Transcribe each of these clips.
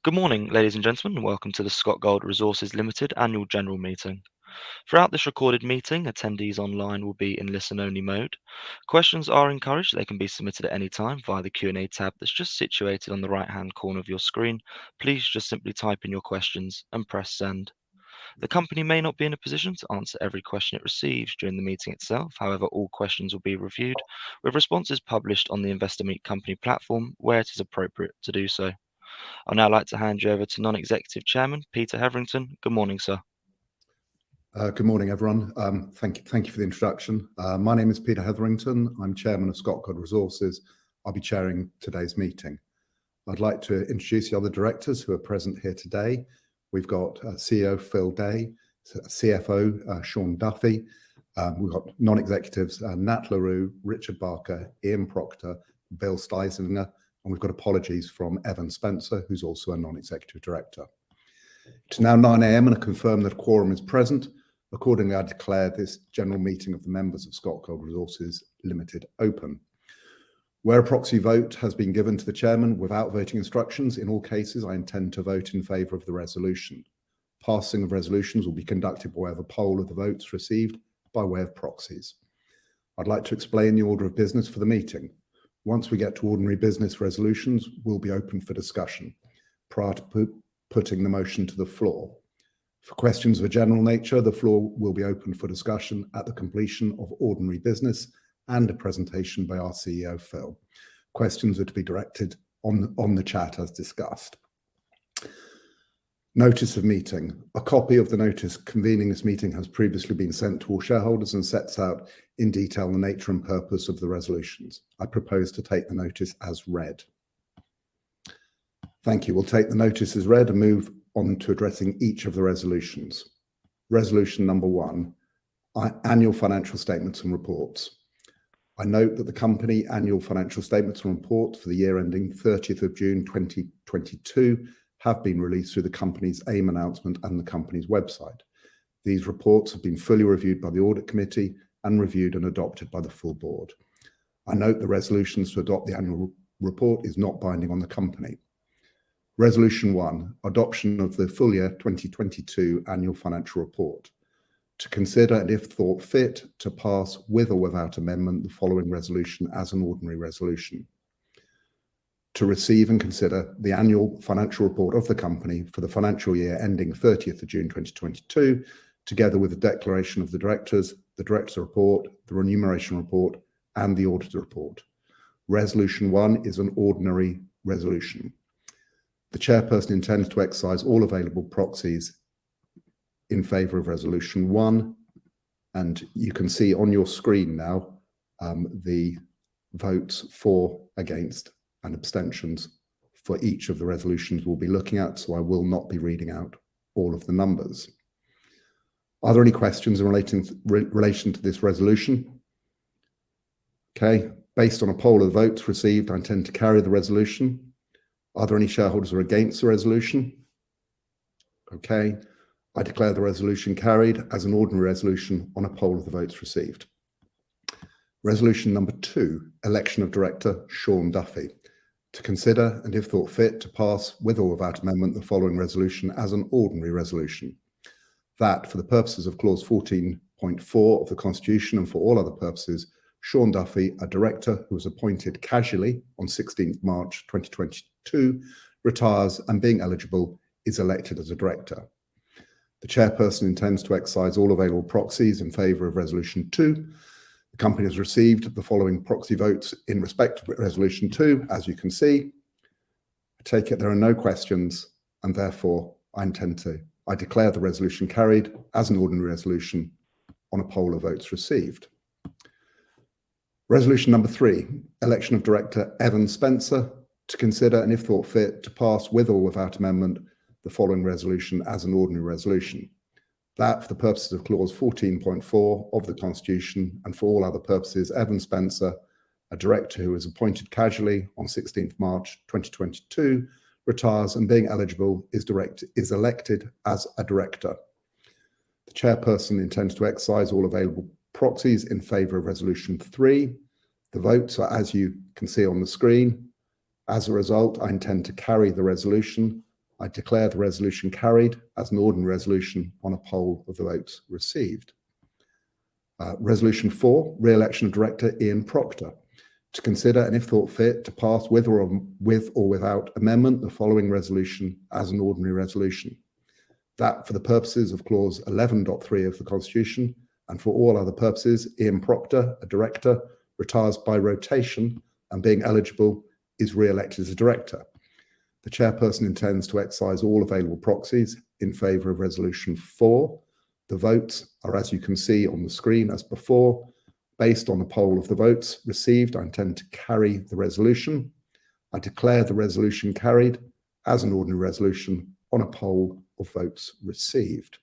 Good morning, ladies and gentlemen, and welcome to the Scotgold Resources Limited Annual General Meeting. Throughout this recorded meeting, attendees online will be in listen-only mode. Questions are encouraged. They can be submitted at any time via the Q&A tab that's just situated on the right-hand corner of your screen. Please just simply type in your questions and press send. The company may not be in a position to answer every question it receives during the meeting itself. However, all questions will be reviewed, with responses published on the Investor Meet Company platform where it is appropriate to do so. I'd now like to hand you over to Non-Executive Chairman Peter Hetherington. Good morning, sir. Good morning, everyone. Thank you for the introduction. My name is Peter Hetherington. I'm Chairman of Scotgold Resources. I'll be chairing today's meeting. I'd like to introduce the other directors who are present here today. We've got CEO Phil Day, CFO Sean Duffy. We've got non-executives Nat LaRue, Richard Barker, Ian Proctor, Bill Steisinger, and we've got apologies from Evan Spencer, who's also a non-executive director. It's now 9 a.m. and I confirm that a quorum is present. Accordingly, I declare this general meeting of the members of Scotgold Resources Limited open. Where a proxy vote has been given to the chairman without voting instructions, in all cases, I intend to vote in favour of the resolution. Passing of resolutions will be conducted by way of a poll of the votes received by way of proxies. I'd like to explain the order of business for the meeting. Once we get to ordinary business resolutions, we'll be open for discussion prior to putting the motion to the floor. For questions of a general nature, the floor will be open for discussion at the completion of ordinary business and a presentation by our CEO, Phil. Questions are to be directed on the chat as discussed. Notice of meeting. A copy of the notice convening this meeting has previously been sent to all shareholders and sets out in detail the nature and purpose of the resolutions. I propose to take the notice as read. Thank you. We'll take the notice as read and move on to addressing each of the resolutions. Resolution number 1, annual financial statements and reports. I note that the company annual financial statements and reports for the year ending 30th of June 2022 have been released through the company's AIM announcement and the company's website. These reports have been fully reviewed by the Audit Committee and reviewed and adopted by the full board. I note the resolutions to adopt the annual report is not binding on the company. Resolution 1, adoption of the full year 2022 annual financial report. To consider and if thought fit to pass with or without amendment the following resolution as an ordinary resolution. To receive and consider the annual financial report of the company for the financial year ending 30th of June 2022, together with the declaration of the directors report, the remuneration report, and the auditor report. Resolution 1 is an ordinary resolution. The chairperson intends to exercise all available proxies in favour of resolution 1, and you can see on your screen now the votes for, against, and abstentions for each of the resolutions we'll be looking at, so I will not be reading out all of the numbers. Are there any questions in relation to this resolution? Okay, based on a poll of the votes received, I intend to carry the resolution. Are there any shareholders who are against the resolution? Okay, I declare the resolution carried as an ordinary resolution on a poll of the votes received. Resolution number 2, election of director Sean Duffy. To consider and if thought fit to pass with or without amendment the following resolution as an ordinary resolution. That for the purposes of clause 14.4 of the Constitution and for all other purposes, Sean Duffy, a director who was appointed casually on 16th March 2022, retires and being eligible is elected as a director. The chairperson intends to exercise all available proxies in favour of resolution 2. The company has received the following proxy votes in respect of resolution 2, as you can see. I take it there are no questions, and therefore I declare the resolution carried as an ordinary resolution on a poll of votes received. Resolution number 3, election of director Evan Spencer. To consider and if thought fit to pass with or without amendment the following resolution as an ordinary resolution. That for the purposes of clause 14.4 of the Constitution and for all other purposes, Evan Spencer, a director who was appointed casually on 16th March 2022, retires and being eligible is elected as a director. The chairperson intends to exercise all available proxies in favour of resolution 3. The votes are as you can see on the screen. As a result, I intend to carry the resolution I declare the resolution carried as an ordinary resolution on a poll of the votes received. Resolution 4, re-election of Director Ian Proctor. To consider and if thought fit to pass with or without amendment the following resolution as an ordinary resolution. That for the purposes of clause 11.3 of the Constitution and for all other purposes, Ian Proctor, a director, retires by rotation and being eligible is re-elected as a director. The chairperson intends to exercise all available proxies in favour of resolution 4. The votes are, as you can see on the screen as before. Based on the poll of the votes received, I intend to carry the resolution. I declare the resolution carried as an ordinary resolution on a poll of votes received.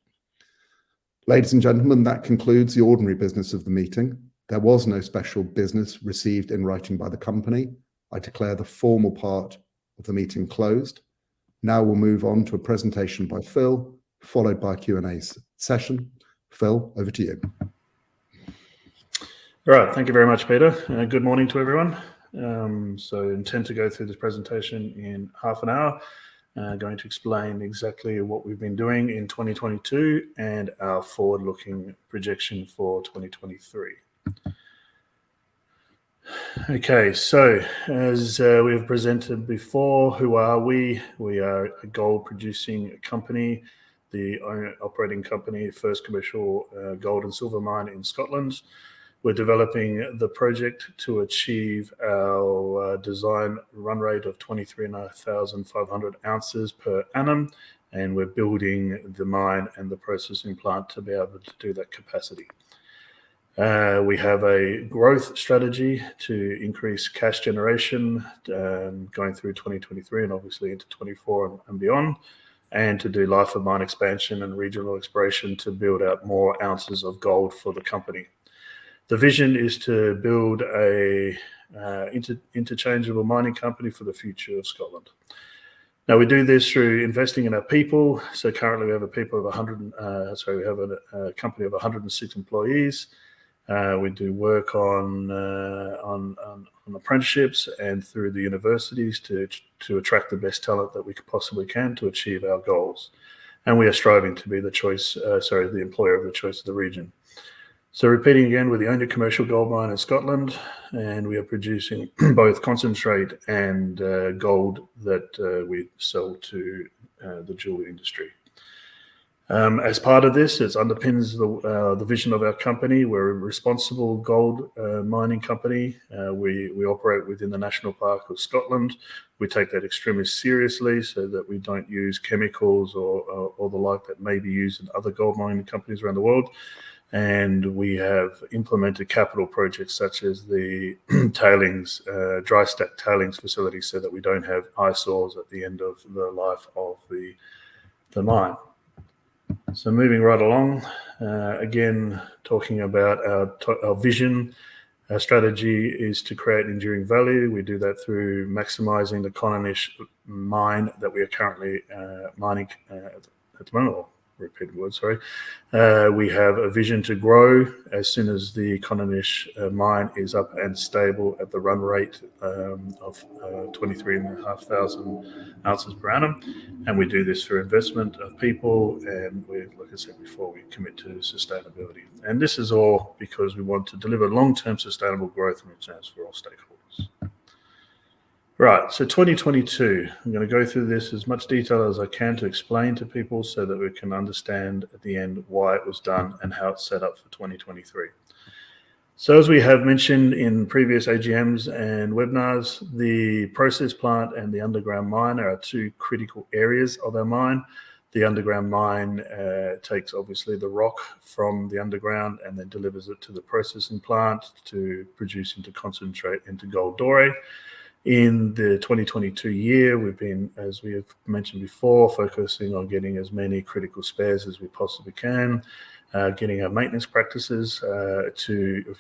Ladies and gentlemen, that concludes the ordinary business of the meeting. There was no special business received in writing by the company. I declare the formal part of the meeting closed. Now we'll move on to a presentation by Phil, followed by a Q&A session. Phil, over to you. All right, thank you very much, Peter. Good morning to everyone. So I intend to go through this presentation in half an hour, going to explain exactly what we've been doing in 2022 and our forward-looking projection for 2023. Okay, so as we've presented before, who are we? We are a gold producing company, the operating company, first commercial gold and silver mine in Scotland. We're developing the project to achieve our design run rate of 23,500 ounces per annum, and we're building the mine and the processing plant to be able to do that capacity. We have a growth strategy to increase cash generation going through 2023 and obviously into 24 and beyond, and to do life of mine expansion and regional exploration to build out more ounces of gold for the company. The vision is to build a interchangeable mining company for the future of Scotland. Now we do this through investing in our people. So currently we have a company of 106 employees. We do work on apprenticeships and through the universities to attract the best talent that we possibly can to achieve our goals. And we are striving to be the employer of the choice of the region. So repeating again, we're the only commercial gold mine in Scotland, and we are producing both concentrate and gold that we sell to the jewelry industry. As part of this, it underpins the vision of our company. We're a responsible gold mining company. We operate within the National Park of Scotland. We take that extremely seriously so that we don't use chemicals or the like that may be used in other gold mining companies around the world. And we have implemented capital projects such as the tailings, dry stack tailings facility so that we don't have eyesores at the end of the life of the mine. So moving right along, again, talking about our vision, our strategy is to create enduring value. We do that through maximizing the Coninish mine that we are currently mining at the moment. Repeated word, sorry. We have a vision to grow as soon as the Coninish mine is up and stable at the run rate of 23,500 ounces per annum. And we do this through investment of people, and like I said before, we commit to sustainability. And this is all because we want to deliver long-term sustainable growth and returns for all stakeholders. Right, so 2022, I'm going to go through this as much detail as I can to explain to people so that we can understand at the end why it was done and how it's set up for 2023. So as we have mentioned in previous AGMs and webinars, the process plant and the underground mine are our two critical areas of our mine. The underground mine takes obviously the rock from the underground and then delivers it to the processing plant to produce into concentrate into gold doré. In the 2022 year, we've been, as we have mentioned before, focusing on getting as many critical spares as we possibly can, getting our maintenance practices to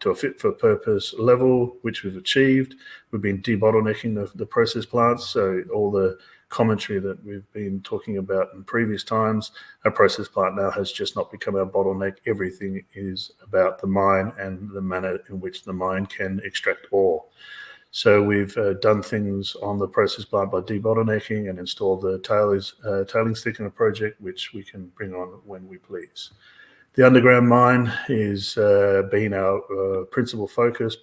a fit for purpose level, which we've achieved. We've been debottlenecking the process plants, so all the commentary that we've been talking about in previous times, our process plant now has just not become our bottleneck. Everything is about the mine and the manner in which the mine can extract ore. So we've done things on the process plant by debottlenecking and installed the tailings thickener project, which we can bring on when we please. The underground mine has been our principal focus,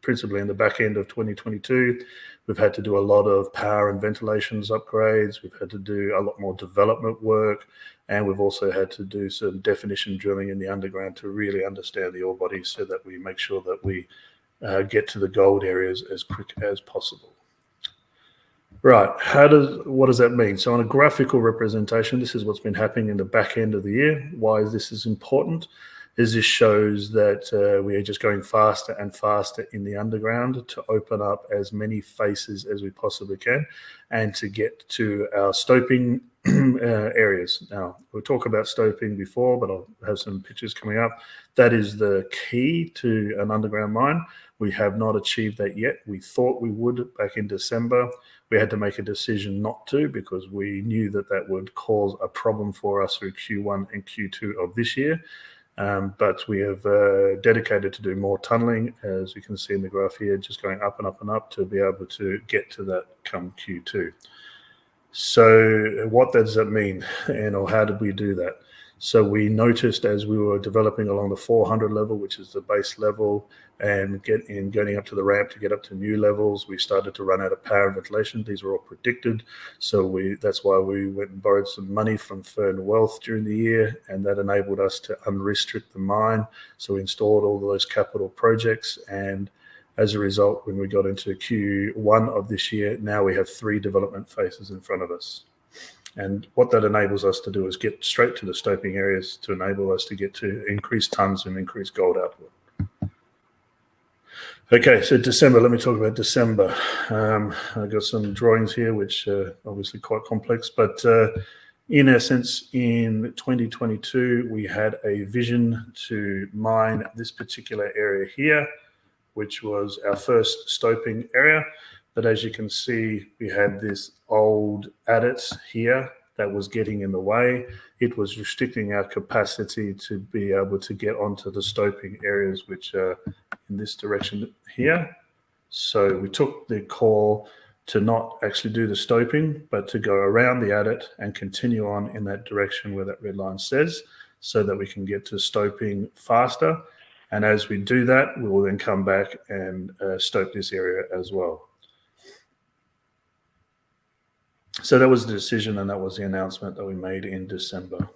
principally in the back end of 2022. We've had to do a lot of power and ventilations upgrades. We've had to do a lot more development work, and we've also had to do some definition drilling in the underground to really understand the ore body so that we make sure that we get to the gold areas as quick as possible. Right, what does that mean? So on a graphical representation, this is what's been happening in the back end of the year. Why this is important is this shows that we are just going faster and faster in the underground to open up as many faces as we possibly can and to get to our stoping areas. Now, we'll talk about stoping before, but I'll have some pictures coming up. That is the key to an underground mine. We have not achieved that yet. We thought we would back in December. We had to make a decision not to because we knew that that would cause a problem for us through Q1 and Q2 of this year. But we have dedicated to do more tunneling, as you can see in the graph here, just going up and up and up to be able to get to that come Q2. So what does that mean, or how did we do that? So we noticed as we were developing along the 400 level, which is the base level, and getting up to the ramp to get up to new levels, we started to run out of power and ventilation. These were all predicted. So that's why we went and borrowed some money from Fern Wealth during the year, and that enabled us to unrestrict the mine. So we installed all of those capital projects, and as a result, when we got into Q1 of this year, now we have 3 development phases in front of us. And what that enables us to do is get straight to the stoping areas to enable us to get to increased tons and increased gold output. Okay, so December, let me talk about December. I've got some drawings here, which are obviously quite complex, but in essence, in 2022, we had a vision to mine this particular area here, which was our first stoping area. But as you can see, we had this old adit here that was getting in the way. It was restricting our capacity to be able to get onto the stoping areas, which are in this direction here. So we took the call to not actually do the stoping, but to go around the adit and continue on in that direction where that red line says, so that we can get to stoping faster. And as we do that, we will then come back and stope this area as well. So that was the decision, and that was the announcement that we made in December.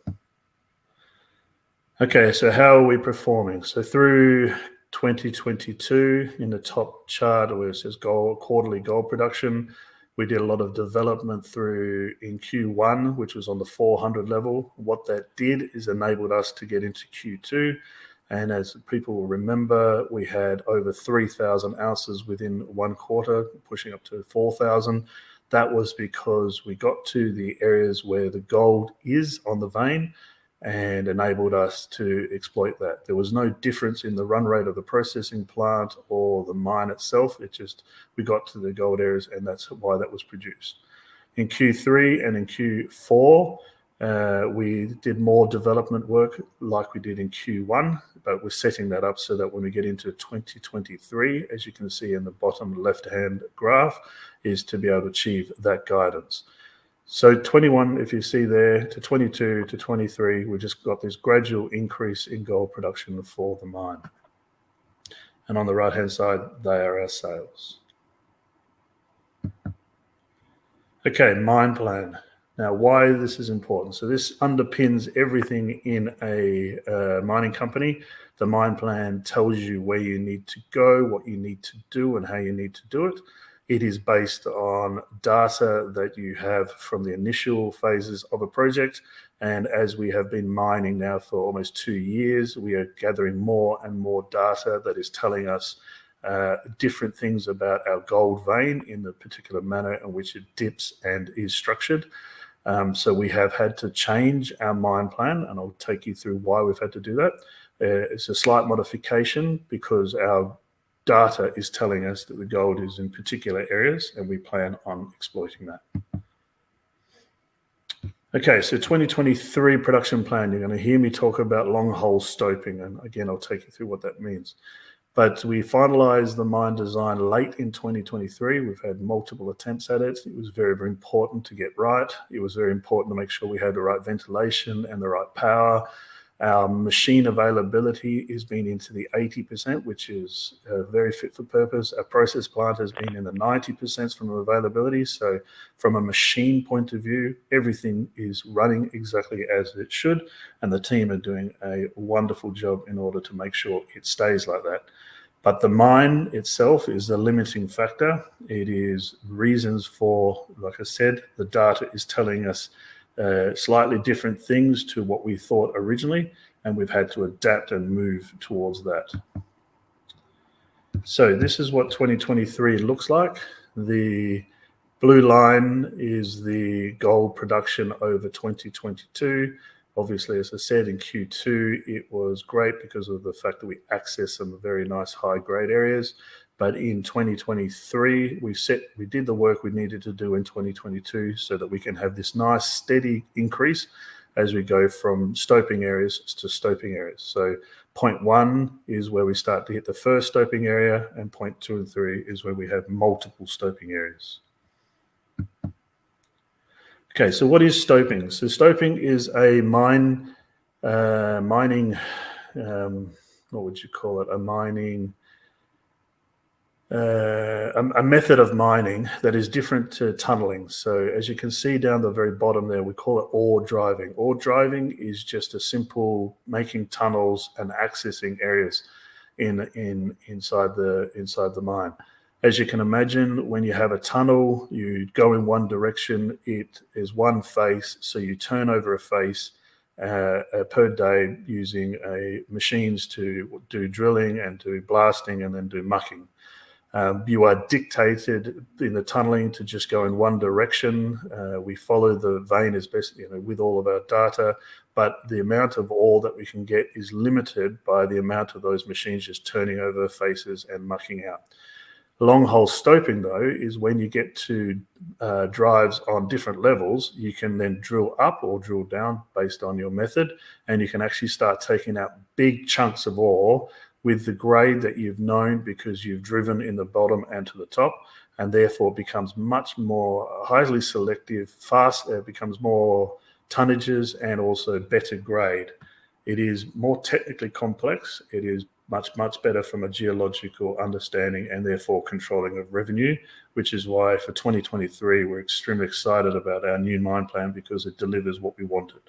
Okay, so how are we performing? So through 2022, in the top chart where it says quarterly gold production, we did a lot of development through in Q1, which was on the 400 level. What that did is enabled us to get into Q2. And as people will remember, we had over 3,000 ounces within 1 quarter, pushing up to 4,000. That was because we got to the areas where the gold is on the vein and enabled us to exploit that. There was no difference in the run rate of the processing plant or the mine itself. It just, we got to the gold areas, and that's why that was produced. In Q3 and in Q4, we did more development work like we did in Q1, but we're setting that up so that when we get into 2023, as you can see in the bottom left-hand graph, is to be able to achieve that guidance. So 21, if you see there, to 22 to 23, we just got this gradual increase in gold production for the mine. And on the right-hand side, they are our sales. Okay, mine plan. Now, why this is important. So this underpins everything in a mining company. The mine plan tells you where you need to go, what you need to do, and how you need to do it. It is based on data that you have from the initial phases of a project. And as we have been mining now for almost 2 years, we are gathering more and more data that is telling us different things about our gold vein in the particular manner in which it dips and is structured. So we have had to change our mine plan, and I'll take you through why we've had to do that. It's a slight modification because our data is telling us that the gold is in particular areas, and we plan on exploiting that. Okay, so 2023 production plan, you're going to hear me talk about long hole stoping, and again, I'll take you through what that means. But we finalized the mine design late in 2023. We've had multiple attempts at it. It was very, very important to get right. It was very important to make sure we had the right ventilation and the right power. Our machine availability has been into the 80%, which is very fit for purpose. Our process plant has been in the 90% from availability. So from a machine point of view, everything is running exactly as it should. And the team are doing a wonderful job in order to make sure it stays like that. But the mine itself is the limiting factor. It is reasons for, like I said, the data is telling us slightly different things to what we thought originally, and we've had to adapt and move towards that. So this is what 2023 looks like. The blue line is the gold production over 2022. Obviously, as I said, in Q2, it was great because of the fact that we accessed some very nice high-grade areas. But in 2023, we did the work we needed to do in 2022 so that we can have this nice steady increase as we go from stoping areas to stoping areas. So point 1 is where we start to hit the first stoping area, and point 2 and 3 is where we have multiple stoping areas. Okay, so what is stoping? So stoping is a mining, what would you call it? A method of mining that is different to tunneling. So as you can see down the very bottom there, we call it ore driving. Ore driving is just a simple making tunnels and accessing areas inside the mine. As you can imagine, when you have a tunnel, you go in one direction, it is one face, so you turn over a face per day using machines to do drilling and do blasting and then do mucking. You are dictated in the tunneling to just go in one direction. We follow the vein as best, with all of our data, but the amount of ore that we can get is limited by the amount of those machines just turning over faces and mucking out. Long hole stoping, though, is when you get to drives on different levels, you can then drill up or drill down based on your method, and you can actually start taking out big chunks of ore with the grade that you've known because you've driven in the bottom and to the top, and therefore becomes much more highly selective, it becomes more tonnages and also better grade. It is more technically complex. It is much, much better from a geological understanding and therefore controlling of revenue, which is why for 2023, we're extremely excited about our new mine plan because it delivers what we wanted.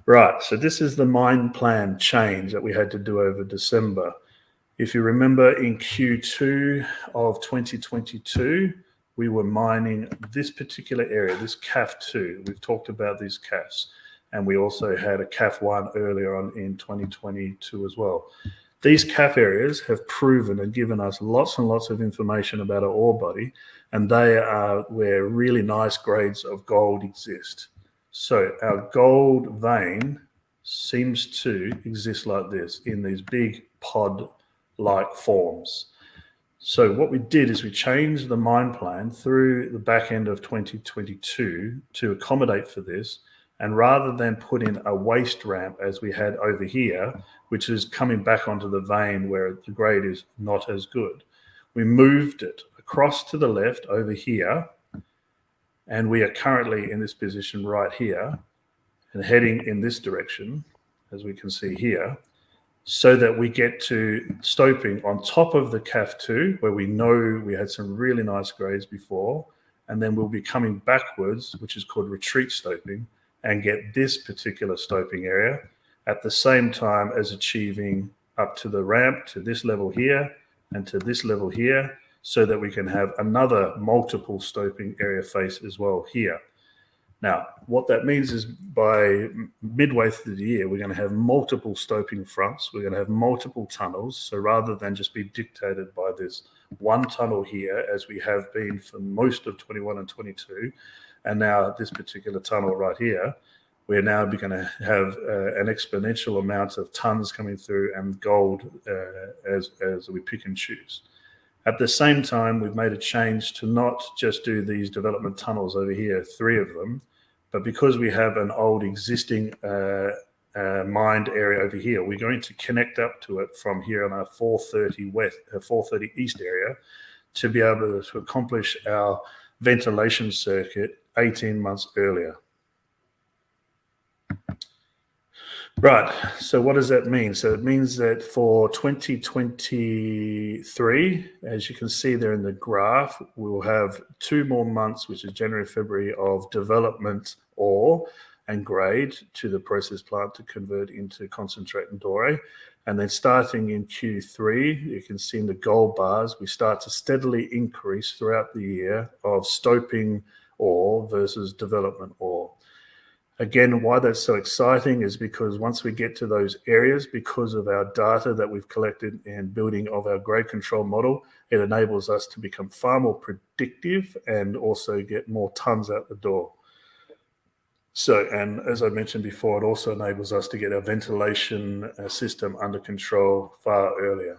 Right, so this is the mine plan change that we had to do over December. If you remember in Q2 of 2022, we were mining this particular area, this CAF 2. We've talked about these CAFs. And we also had a CAF 1 earlier on in 2022 as well. These CAF areas have proven and given us lots and lots of information about our ore body, and they are where really nice grades of gold exist. So our gold vein seems to exist like this in these big pod-like forms. So what we did is we changed the mine plan through the back end of 2022 to accommodate for this. And rather than put in a waste ramp as we had over here, which is coming back onto the vein where the grade is not as good, we moved it across to the left over here. And we are currently in this position right here and heading in this direction, as we can see here, so that we get to stoping on top of the CAF 2, where we know we had some really nice grades before. And then we'll be coming backwards, which is called retreat stoping, and get this particular stoping area at the same time as achieving up to the ramp to this level here and to this level here, so that we can have another multiple stoping area face as well here. Now, what that means is by midway through the year, we're going to have multiple stoping fronts. We're going to have multiple tunnels. So rather than just be dictated by this one tunnel here, as we have been for most of 21 and 22, and now this particular tunnel right here, we're now going to have an exponential amount of tons coming through and gold as we pick and choose. At the same time, we've made a change to not just do these development tunnels over here, 3 of them, but because we have an old existing mined area over here. We're going to connect up to it from here on our 430 East area to be able to accomplish our ventilation circuit 18 months earlier. Right, so what does that mean? So it means that for 2023, as you can see there in the graph, we'll have 2 more months, which is January, February, of development ore and grade to the process plant to convert into concentrate and doré. And then starting in Q3, you can see in the gold bars, we start to steadily increase throughout the year of stoping ore versus development ore. Again, why that's so exciting is because once we get to those areas, because of our data that we've collected and building of our grade control model, it enables us to become far more predictive and also get more tons out the door. So, and as I mentioned before, it also enables us to get our ventilation system under control far earlier.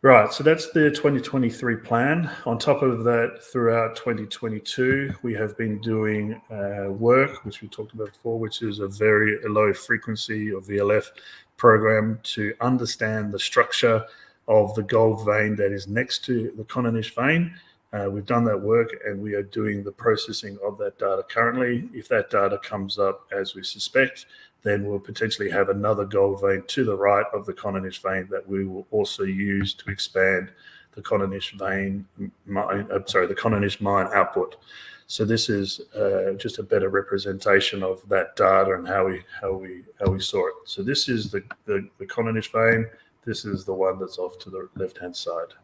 Right, so that's the 2023 plan. On top of that, throughout 2022, we have been doing work, which we talked about before, which is a very low frequency or VLF program to understand the structure of the gold vein that is next to the Coninish vein. We've done that work and we are doing the processing of that data currently. If that data comes up as we suspect, then we'll potentially have another gold vein to the right of the Coninish vein that we will also use to expand the Coninish vein mine, the Coninish mine output. So this is just a better representation of that data and how we saw it. So this is the Coninish vein. This is the one that's off to the left-hand side.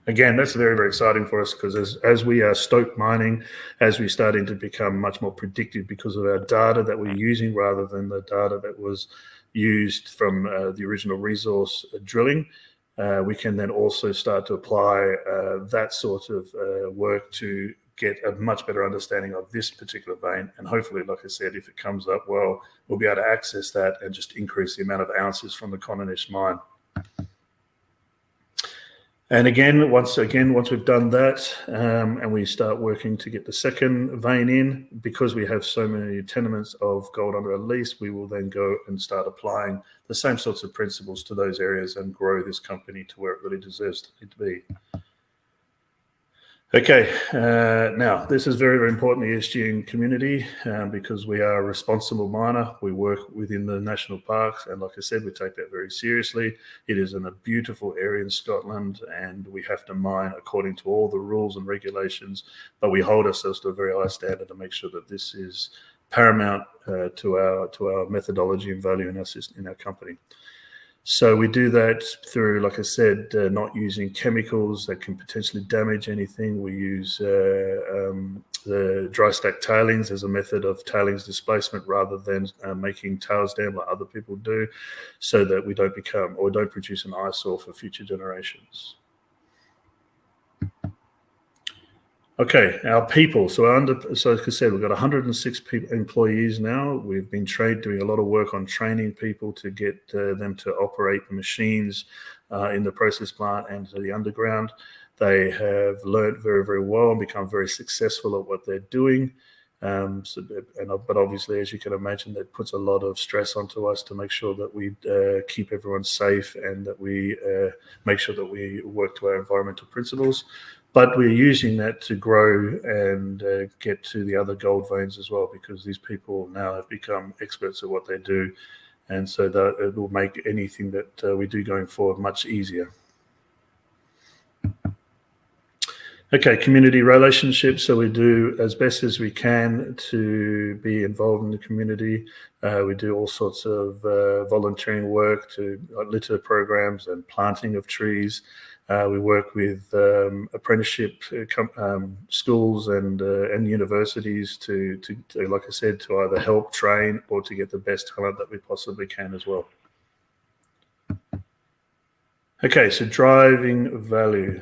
Again, that's very, very exciting for us because as we are stope mining, as we're starting to become much more predictive because of our data that we're using rather than the data that was used from the original resource drilling, we can then also start to apply that sort of work to get a much better understanding of this particular vein. And hopefully, like I said, if it comes up well, we'll be able to access that and just increase the amount of ounces from the Coninish mine. And again, once we've done that and we start working to get the second vein in, because we have so many tenements of gold under our lease, we will then go and start applying the same sorts of principles to those areas and grow this company to where it really deserves to be. Okay, now this is very, very important, the ESG and community, because we are a responsible miner. We work within the national parks, and like I said, we take that very seriously. It is in a beautiful area in Scotland, and we have to mine according to all the rules and regulations, but we hold ourselves to a very high standard to make sure that this is paramount to our methodology and value in our company. So we do that through, like I said, not using chemicals that can potentially damage anything. We use the dry stack tailings as a method of tailings displacement rather than making tails dam like other people do, so that we don't become or don't produce an eyesore for future generations. Okay, our people. So like I said, we've got 106 employees now. We've been doing a lot of work on training people to get them to operate the machines in the process plant and to the underground. They have learned very, very well and become very successful at what they're doing. But obviously, as you can imagine, that puts a lot of stress onto us to make sure that we keep everyone safe and that we make sure that we work to our environmental principles. But we're using that to grow and get to the other gold veins as well, because these people now have become experts at what they do. And so that it will make anything that we do going forward much easier. Okay, community relationships. So we do as best as we can to be involved in the community. We do all sorts of volunteering work to litter programs and planting of trees. We work with apprenticeship schools and universities to, like I said, to either help train or to get the best talent that we possibly can as well. Okay, so driving value.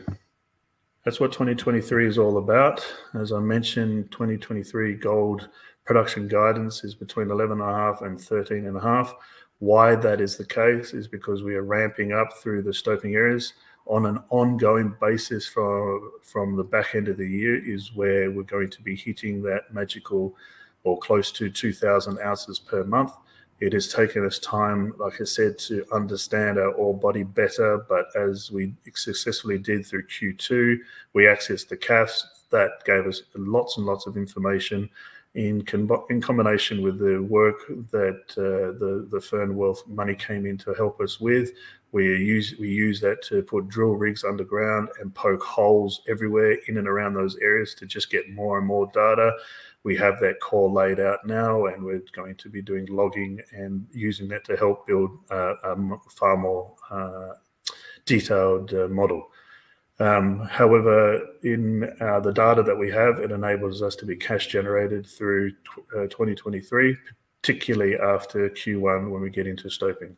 That's what 2023 is all about. As I mentioned, 2023 gold production guidance is between 11.5 and 13.5. Why that is the case is because we are ramping up through the stoping areas on an ongoing basis from the back end of the year is where we're going to be hitting that magical or close to 2,000 ounces per month. It has taken us time, like I said, to understand our ore body better, but as we successfully did through Q2, we accessed the CAFs. That gave us lots and lots of information in combination with the work that the Fern Wealth money came in to help us with. We use that to put drill rigs underground and poke holes everywhere in and around those areas to just get more and more data. We have that core laid out now, and we're going to be doing logging and using that to help build a far more detailed model. However, in the data that we have, it enables us to be cash generated through 2023, particularly after Q1 when we get into stoping.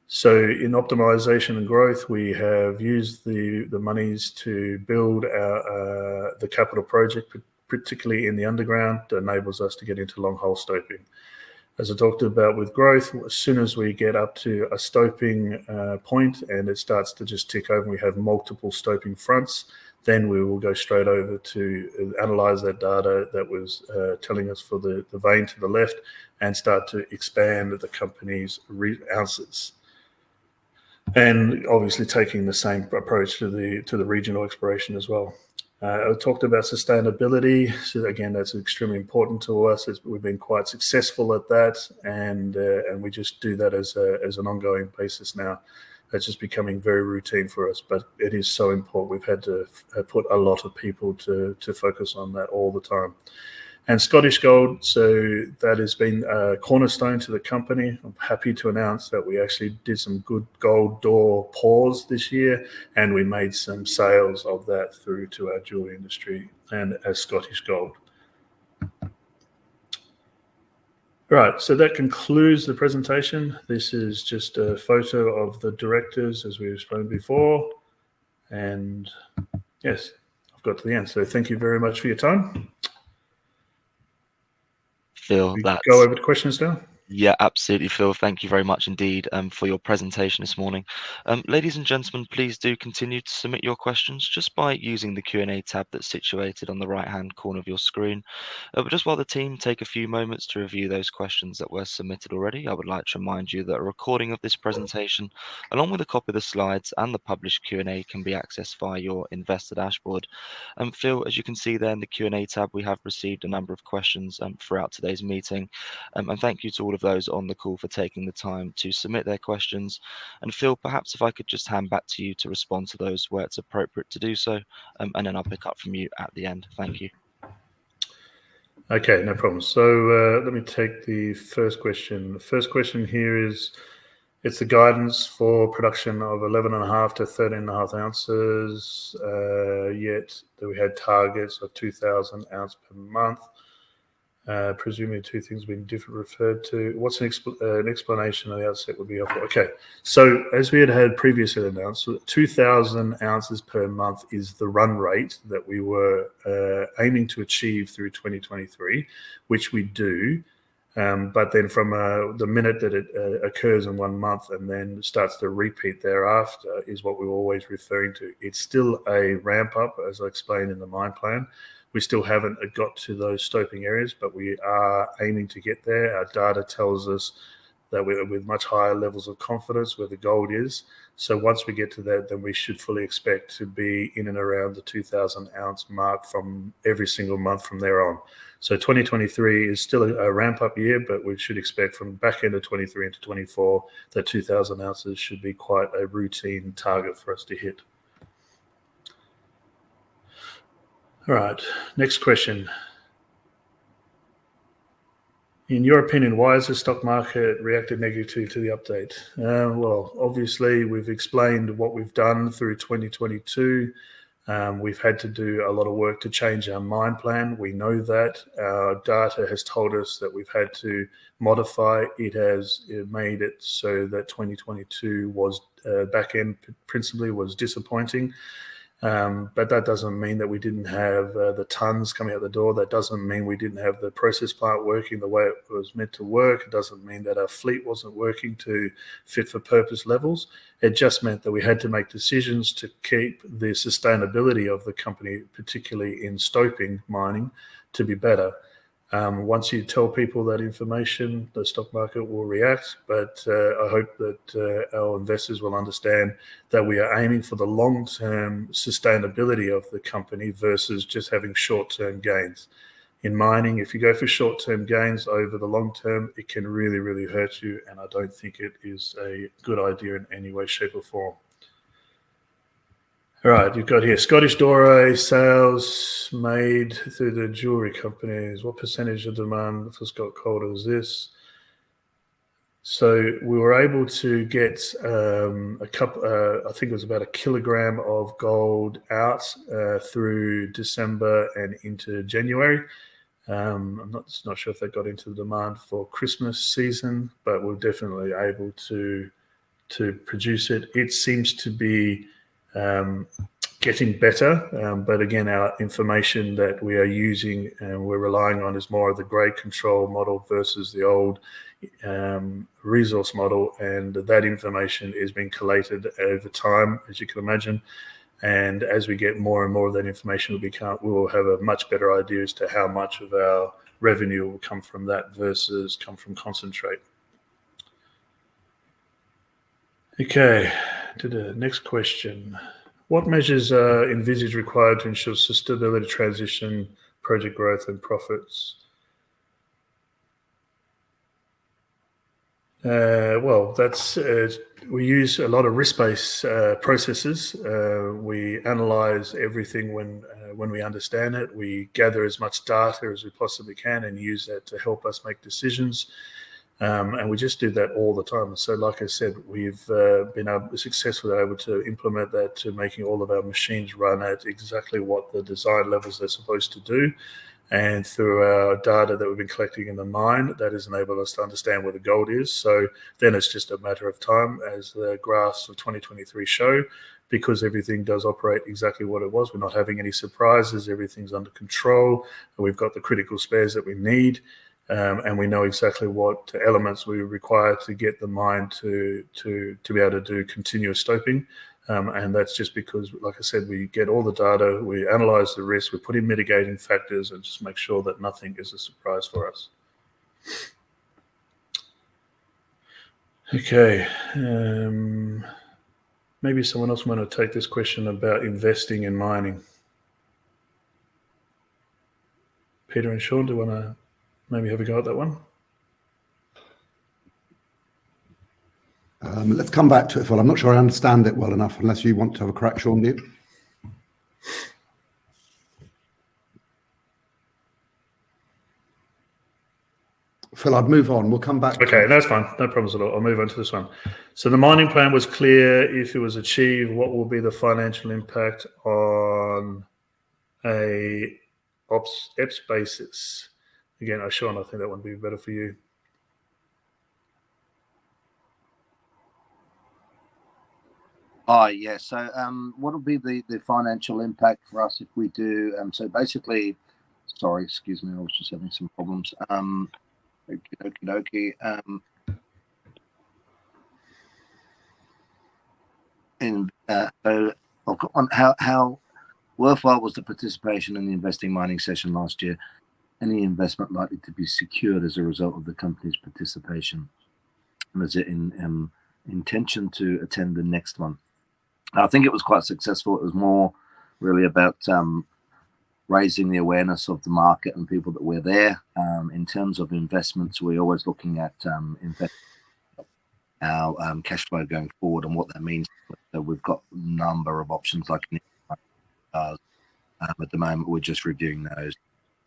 So in optimization and growth, we have used the monies to build the capital project, particularly in the underground, that enables us to get into long hole stoping. As I talked about with growth, as soon as we get up to a stoping point and it starts to just tick over and we have multiple stoping fronts, then we will go straight over to analyze that data that was telling us for the vein to the left and start to expand the company's ounces. And obviously taking the same approach to the regional exploration as well. I talked about sustainability. So again, that's extremely important to us. We've been quite successful at that, and we just do that as an ongoing basis now. It's just becoming very routine for us, but it is so important. We've had to put a lot of people to focus on that all the time. And Scotgold, so that has been a cornerstone to the company. I'm happy to announce that we actually did some good gold door pours this year, and we made some sales of that through to our jewelry industry and as Scotgold. Right, so that concludes the presentation. This is just a photo of the directors as we've explained before. And yes, I've got to the end. So thank you very much for your time. Phil, We that's go over to questions now. Yeah, absolutely, Phil. Thank you very much indeed for your presentation this morning. Ladies and gentlemen, please do continue to submit your questions just by using the Q&A tab that's situated on the right-hand corner of your screen. But just while the team take a few moments to review those questions that were submitted already, I would like to remind you that a recording of this presentation, along with a copy of the slides and the published Q&A, can be accessed via your investor dashboard. Phil, as you can see there in the Q&A tab, we have received a number of questions throughout today's meeting. And thank you to all of those on the call for taking the time to submit their questions. And Phil, perhaps if I could just hand back to you to respond to those where it's appropriate to do so, and then I'll pick up from you at the end. Thank you. Okay, no problem. So let me take the first question. The first question here is, it's the guidance for production of 11.5 to 13.5 ounces, yet we had targets of 2,000 ounces per month. Presumably two things being different referred to. What's an explanation on the outset would be helpful? Okay, so as we had previously announced, 2,000 ounces per month is the run rate that we were aiming to achieve through 2023, which we do. But then from the minute that it occurs in 1 month and then starts to repeat thereafter is what we were always referring to. It's still a ramp up, as I explained in the mine plan. We still haven't got to those stoping areas, but we are aiming to get there. Our data tells us that we're with much higher levels of confidence where the gold is. So once we get to that, then we should fully expect to be in and around the 2,000 ounce mark from every single month from there on. So 2023 is still a ramp up year, but we should expect from back end of 23 into 24 that 2,000 ounces should be quite a routine target for us to hit. All right, next question. In your opinion, why has the stock market reacted negatively to the update? Well, obviously, we've explained what we've done through 2022. We've had to do a lot of work to change our mine plan. We know that. Our data has told us that we've had to modify. It has made it so that 2022 was back end principally was disappointing. But that doesn't mean that we didn't have the tons coming out the door. That doesn't mean we didn't have the process plant working the way it was meant to work. It doesn't mean that our fleet wasn't working to fit for purpose levels. It just meant that we had to make decisions to keep the sustainability of the company, particularly in stoping mining, to be better. Once you tell people that information, the stock market will react. But I hope that our investors will understand that we are aiming for the long-term sustainability of the company versus just having short-term gains. In mining, if you go for short-term gains over the long term, it can really, really hurt you. And I don't think it is a good idea in any way, shape or form. All right, you've got here Scottish Dore sales made through the jewelry companies. What percentage of demand for Scotgold is this? So we were able to get a couple. I think it was about 1 kilogram of gold out through December and into January. I'm not sure if they got into the demand for Christmas season, but we're definitely able to produce it. It seems to be getting better, but again, our information that we are using and we're relying on is more of the grade control model versus the old resource model, and that information is being collated over time, as you can imagine. And as we get more and more of that information, we will have a much better idea as to how much of our revenue will come from that versus come from concentrate. Okay, to the next question. What measures are envisaged required to ensure sustainability transition, project growth and profits? Well, that's we use a lot of risk-based processes. We analyze everything when we understand it. We gather as much data as we possibly can and use that to help us make decisions. And we just do that all the time. So like I said, we've been successfully able to implement that to making all of our machines run at exactly what the design levels they're supposed to do. And through our data that we've been collecting in the mine, that has enabled us to understand where the gold is. So then it's just a matter of time, as the graphs of 2023 show, because everything does operate exactly what it was. We're not having any surprises. Everything's under control. And we've got the critical spares that we need. And we know exactly what elements we require to get the mine to be able to do continuous stoping. And that's just because, like I said, we get all the data, we analyze the risk, we put in mitigating factors and just make sure that nothing is a surprise for us. Okay. Maybe someone else want to take this question about investing in mining. Peter and Sean, do you want to maybe have a go at that one? Let's come back to it, Phil. I'm not sure I understand it well enough, unless you want to have a crack, Sean, do you? Phil, I'd move on. We'll come back. Okay, that's fine. No problems at all. I'll move on to this one. So the mining plan was clear. If it was achieved, what will be the financial impact on a EPS basis? Again, Sean, I think that would be better for you. Yeah. So what will be the financial impact for us if we do? So basically, sorry, excuse me, I was just having some problems. Okie dokie. So I've got one. How worthwhile was the participation in the investing mining session last year? Any investment likely to be secured as a result of the company's participation? And is it in intention to attend the next one? I think it was quite successful. It was more really about raising the awareness of the market and people that were there. In terms of investments, we're always looking at our cash flow going forward and what that means. So we've got a number of options like at the moment, we're just reviewing those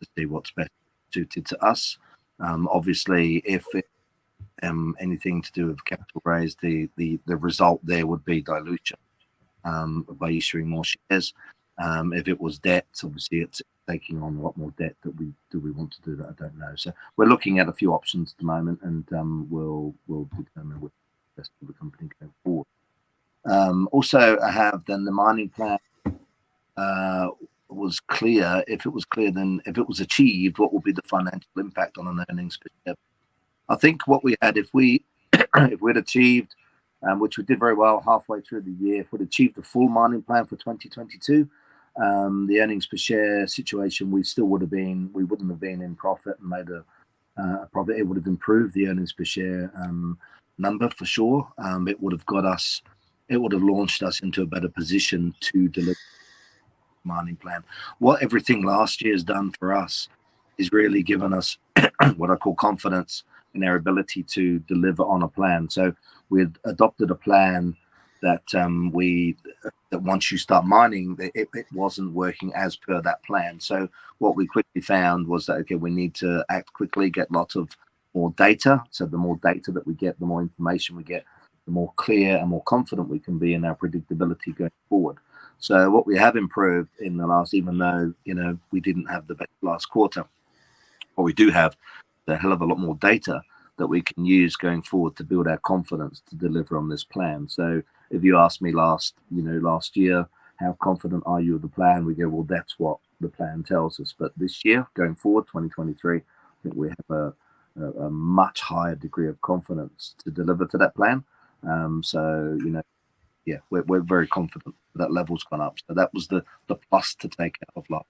to see what's best suited to us. Obviously, if anything to do with capital raise, the result there would be dilution by issuing more shares. If it was debt, obviously it's taking on a lot more debt. Do we want to do that? I don't know. So we're looking at a few options at the moment, and we'll determine what's best for the company going forward. Also, I have then the mining plan was clear. If it was clear, then if it was achieved, what will be the financial impact on an earnings per share? I think what we had, if we'd achieved, which we did very well halfway through the year, if we'd achieved the full mining plan for 2022, The earnings per share situation, we wouldn't have been in profit and made a profit. It would have improved the earnings per share number for sure. It would have launched us into a better position to deliver mining plan. What everything last year has done for us is really given us what I call confidence in our ability to deliver on a plan. So we adopted a plan that that once you start mining, it wasn't working as per that plan. So what we quickly found was that, okay, we need to act quickly, get lots of more data. So the more data that we get, the more information we get, the more clear and more confident we can be in our predictability going forward. So what we have improved in the last, even though, we didn't have the best last quarter, what we do have a hell of a lot more data that we can use going forward to build our confidence to deliver on this plan. So if you asked me last year, how confident are you of the plan? We go, well, that's what the plan tells us. But this year, going forward, 2023, I think we have a much higher degree of confidence to deliver to that plan. Yeah, we're very confident that level's gone up. So that was the plus to take out of life,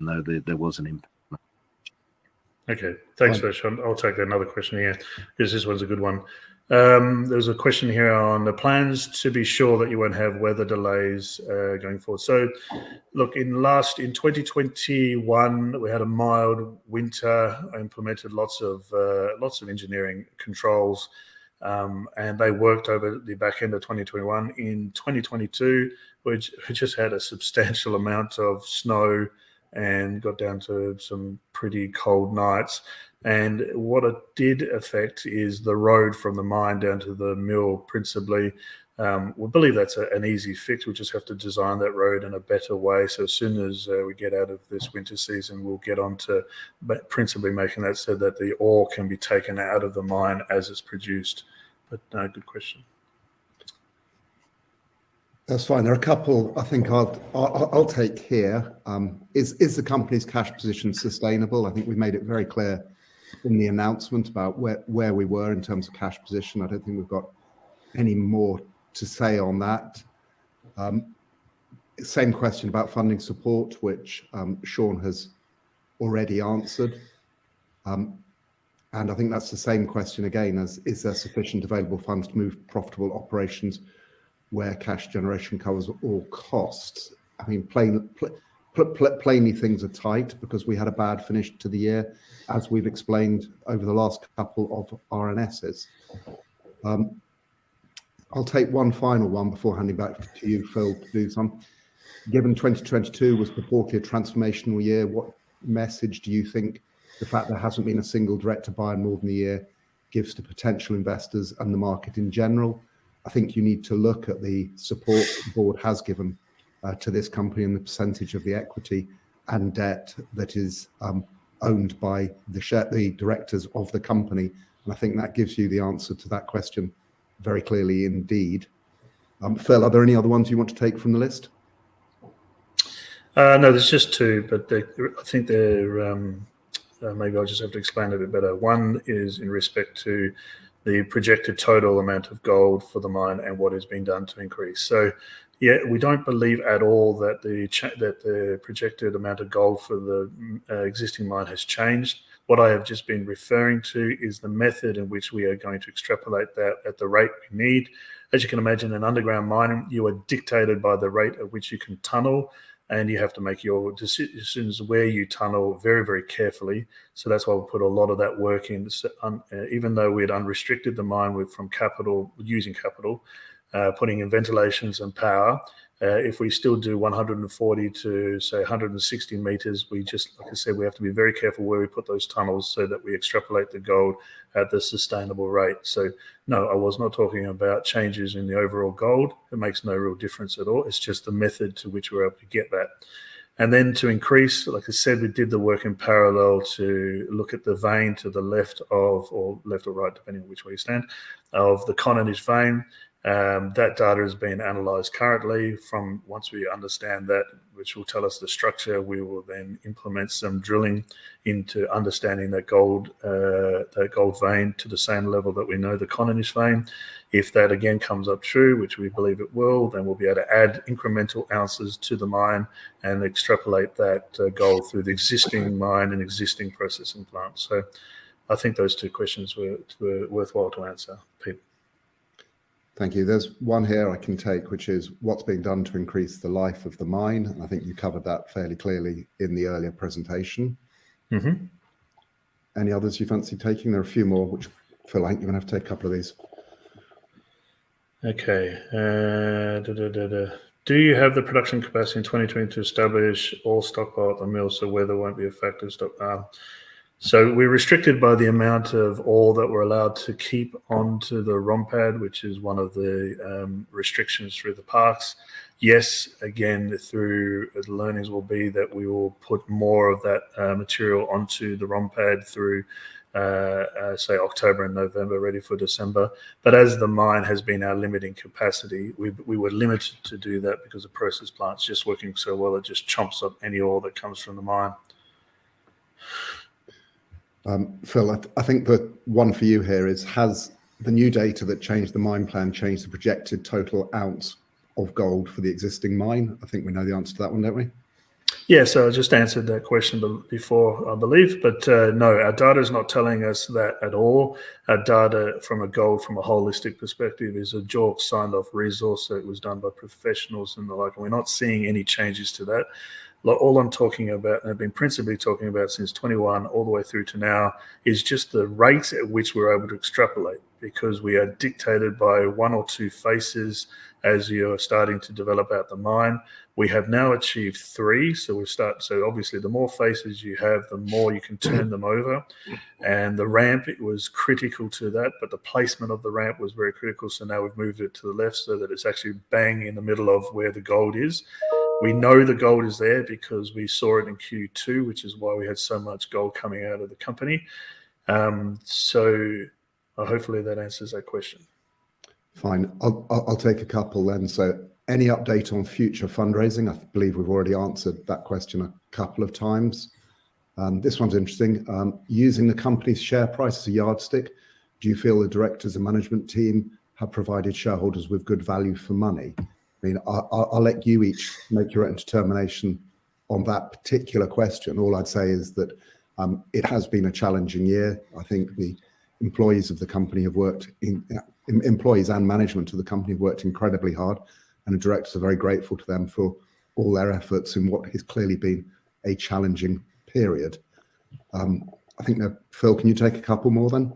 even though there was an impact. Okay, thanks for that, Sean. I'll take another question here, because this one's a good one. There's a question here on the plans to be sure that you won't have weather delays going forward. So, look, in 2021, we had a mild winter. I implemented lots of engineering controls, and they worked over the back end of 2021. In 2022, we just had a substantial amount of snow and got down to some pretty cold nights. And what it did affect is the road from the mine down to the mill principally. We believe that's an easy fix. We just have to design that road in a better way. So as soon as we get out of this winter season, we'll get on to principally making that so that the ore can be taken out of the mine as it's produced. But no, good question. That's fine. There are a couple I think I'll take here. Is the company's cash position sustainable? I think we made it very clear in the announcement about where we were in terms of cash position. I don't think we've got any more to say on that. Same question about funding support, which Sean has already answered. And I think that's the same question again as, is there sufficient available funds to move profitable operations where cash generation covers all costs? I mean, plainly things are tight because we had a bad finish to the year, as we've explained over the last couple of RNSs. I'll take one final one before handing back to you, Phil, to do some. Given 2022 was purportedly a transformational year, what message do you think the fact there hasn't been a single director buy in more than a year gives to potential investors and the market in general? I think you need to look at the support the board has given to this company and the percentage of the equity and debt that is owned by the directors of the company. And I think that gives you the answer to that question very clearly indeed. Phil, are there any other ones you want to take from the list? No, there's just two, but I think they're maybe I'll just have to explain it a bit better. One is in respect to the projected total amount of gold for the mine and what is being done to increase. So, yeah, we don't believe at all that the projected amount of gold for the existing mine has changed. What I have just been referring to is the method in which we are going to extrapolate that at the rate we need. As you can imagine, in underground mining, you are dictated by the rate at which you can tunnel, and you have to make your decisions where you tunnel very, very carefully. So that's why we put a lot of that work in. Even though we had unrestricted the mine using capital, putting in ventilations and power, if we still do 140 to say 160 meters, we just, like I said, we have to be very careful where we put those tunnels so that we extrapolate the gold at the sustainable rate. So no, I was not talking about changes in the overall gold. It makes no real difference at all. It's just the method to which we're able to get that. And then to increase, like I said, we did the work in parallel to look at the vein to the left of, or left or right, depending on which way you stand, of the Coninage vein. That data is being analysed currently. From once we understand that, which will tell us the structure, we will then implement some drilling into understanding that gold vein to the same level that we know the Cononis vein. If that again comes up true, which we believe it will, then we'll be able to add incremental ounces to the mine and extrapolate that gold through the existing mine and existing processing plant. So I think those two questions were worthwhile to answer, Pete. Thank you. There's one here I can take, which is what's being done to increase the life of the mine. And I think you covered that fairly clearly in the earlier presentation. Mm-hmm. Any others you fancy taking? There are a few more, which Phil, I think you're going to have to take a couple of these. Okay. Do you have the production capacity in 2020 to establish all stockpile at the mill so weather won't be a factor? So we're restricted by the amount of ore that we're allowed to keep onto the ROM pad, which is one of the restrictions through the parks. Yes, again, through the learnings will be that we will put more of that material onto the ROM pad through, say, October and November, ready for December. But as the mine has been our limiting capacity, we were limited to do that because the process plant's just working so well, it just chomps up any ore that comes from the mine. Phil, I think the one for you here is, has the new data that changed the mine plan changed the projected total ounce of gold for the existing mine? I think we know the answer to that one, don't we? Yeah, so I just answered that question before, I believe, but no, our data is not telling us that at all. Our data from a holistic perspective is a JORC signed off resource, so it was done by professionals and the like, and we're not seeing any changes to that. All I'm talking about, and I've been principally talking about since 21 all the way through to now, is just the rate at which we're able to extrapolate, because we are dictated by one or two faces as you're starting to develop out the mine. We have now achieved 3, so obviously the more faces you have, the more you can turn them over. And the ramp, it was critical to that, but the placement of the ramp was very critical. So now we've moved it to the left so that it's actually bang in the middle of where the gold is. We know the gold is there because we saw it in Q2, which is why we had so much gold coming out of the company. So hopefully that answers that question. Fine. I'll take a couple then. So any update on future fundraising? I believe we've already answered that question a couple of times. This one's interesting. Using the company's share price as a yardstick, do you feel the directors and management team have provided shareholders with good value for money? I mean, I'll let you each make your own determination on that particular question. All I'd say is that it has been a challenging year. I think the employees of the company have worked, employees and management of the company have worked incredibly hard, and the directors are very grateful to them for all their efforts in what has clearly been a challenging period. I think, Phil, can you take a couple more then?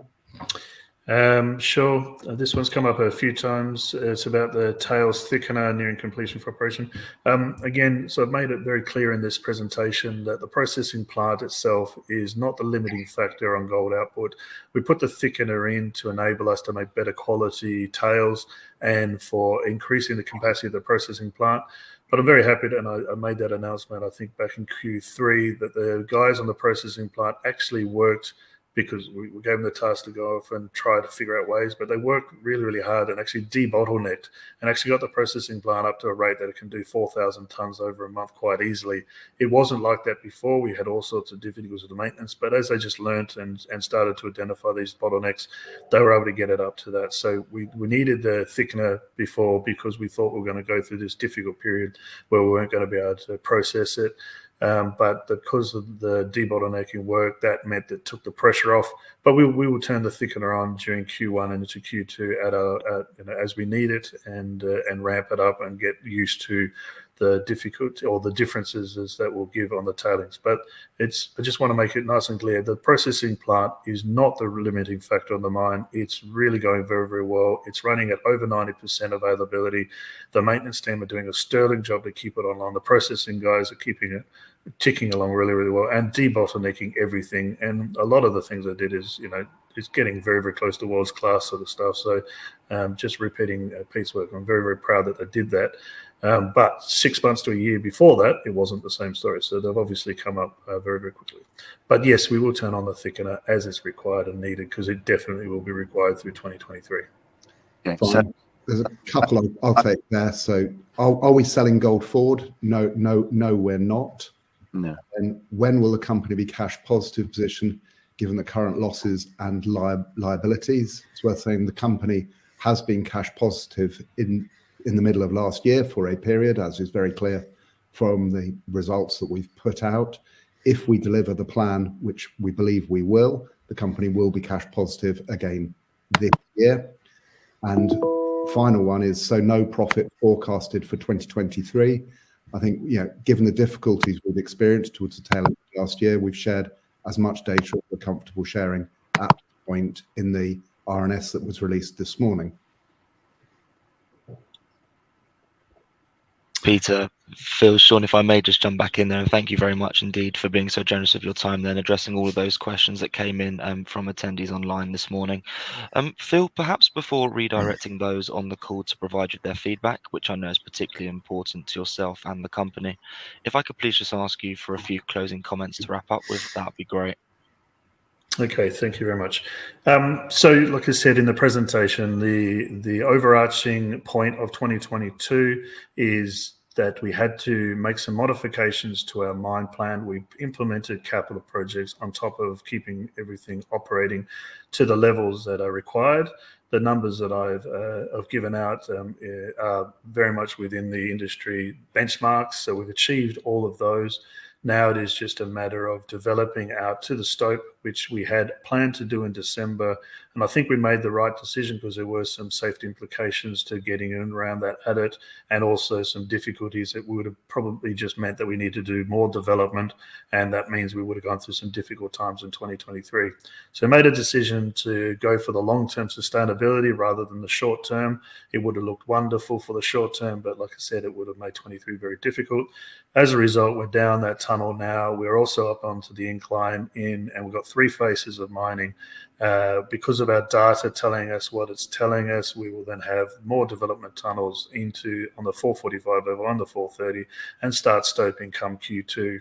Sure. This one's come up a few times. It's about the tails thickener nearing completion for operation. Again, so I've made it very clear in this presentation that the processing plant itself is not the limiting factor on gold output. We put the thickener in to enable us to make better quality tails and for increasing the capacity of the processing plant. But I'm very happy, and I made that announcement, I think, back in Q3, that the guys on the processing plant actually worked, because we gave them the task to go off and try to figure out ways, but they worked really, really hard and actually debottlenecked and actually got the processing plant up to a rate that it can do 4,000 tons over a month quite easily. It wasn't like that before. We had all sorts of difficulties with the maintenance, but as they just learnt and started to identify these bottlenecks, they were able to get it up to that. So we needed the thickener before because we thought we were going to go through this difficult period where we weren't going to be able to process it. But because of the debottlenecking work, that meant that took the pressure off. But we will turn the thickener on during Q1 and into Q2 as we need it, and ramp it up and get used to the difficulty or the differences that will give on the tailings. But I just want to make it nice and clear: the processing plant is not the limiting factor on the mine. It's really going very, very well. It's running at over 90% availability. The maintenance team are doing a sterling job to keep it online. The processing guys are keeping it ticking along really, really well and debottlenecking everything. And a lot of the things I did is, it's getting very, very close to world's class sort of stuff. So just repeating piecework. I'm very, very proud that they did that. But 6 months to a year before that, it wasn't the same story. So they've obviously come up very, very quickly. But yes, we will turn on the thickener as it's required and needed, because it definitely will be required through 2023. Okay, so There's a couple I'll take there. So are we selling gold forward? No, we're not. No. And when will the company be cash positive position given the current losses and liabilities? It's worth saying the company has been cash positive in the middle of last year for a period, as is very clear from the results that we've put out. If we deliver the plan, which we believe we will, the company will be cash positive again this year. And final one is, so no profit forecasted for 2023. I think, given the difficulties we've experienced towards the tail end of last year, we've shared as much data as we're comfortable sharing at this point in the RNS that was released this morning. Peter, Phil, Sean, if I may just jump back in there, and thank you very much indeed for being so generous of your time then addressing all of those questions that came in from attendees online this morning. Phil, perhaps before redirecting those on the call to provide you their feedback, which I know is particularly important to yourself and the company, if I could please just ask you for a few closing comments to wrap up with, that would be great. Okay, thank you very much. So, like I said in the presentation, the overarching point of 2022 is that we had to make some modifications to our mine plan. We implemented capital projects on top of keeping everything operating to the levels that are required. The numbers that I've given out are very much within the industry benchmarks, so we've achieved all of those. Now it is just a matter of developing out to the stope, which we had planned to do in December. And I think we made the right decision because there were some safety implications to getting in around that adit, and also some difficulties that would have probably just meant that we need to do more development. And that means we would have gone through some difficult times in 2023. So I made a decision to go for the long-term sustainability rather than the short-term. It would have looked wonderful for the short-term, but like I said, it would have made 23 very difficult. As a result, we're down that tunnel now. We're also up onto the incline and we've got 3 phases of mining. Because of our data telling us what it's telling us, we will then have more development tunnels on the 445 level, on the 430, and start stoping come Q2.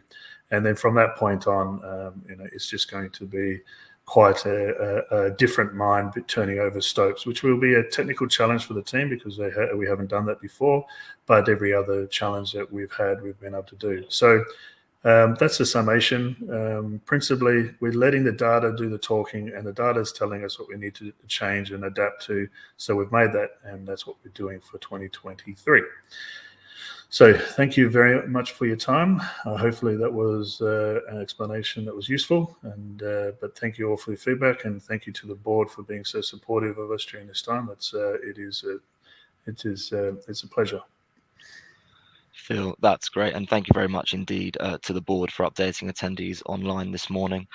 And then from that point on, it's just going to be quite a different mine, turning over stopes, which will be a technical challenge for the team because we haven't done that before. But every other challenge that we've had, we've been able to do. So that's the summation. Principally, we're letting the data do the talking, and the data is telling us what we need to change and adapt to. So we've made that, and that's what we're doing for 2023. So thank you very much for your time. Hopefully that was an explanation that was useful. But thank you all for your feedback, and thank you to the board for being so supportive of us during this time. It's a pleasure. Phil, that's great, and thank you very much indeed to the board for updating attendees online this morning.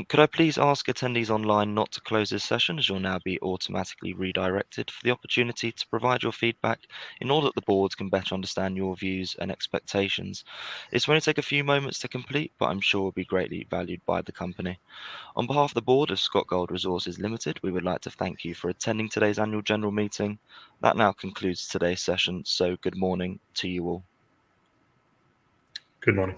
Could I please ask attendees online not to close this session, as you'll now be automatically redirected for the opportunity to provide your feedback in order that the board can better understand your views and expectations. It's going to take a few moments to complete, but I'm sure will be greatly valued by the company. On behalf of the board of Scotgold Resources Limited, we would like to thank you for attending today's annual general meeting. That now concludes today's session, so good morning to you all. Good morning.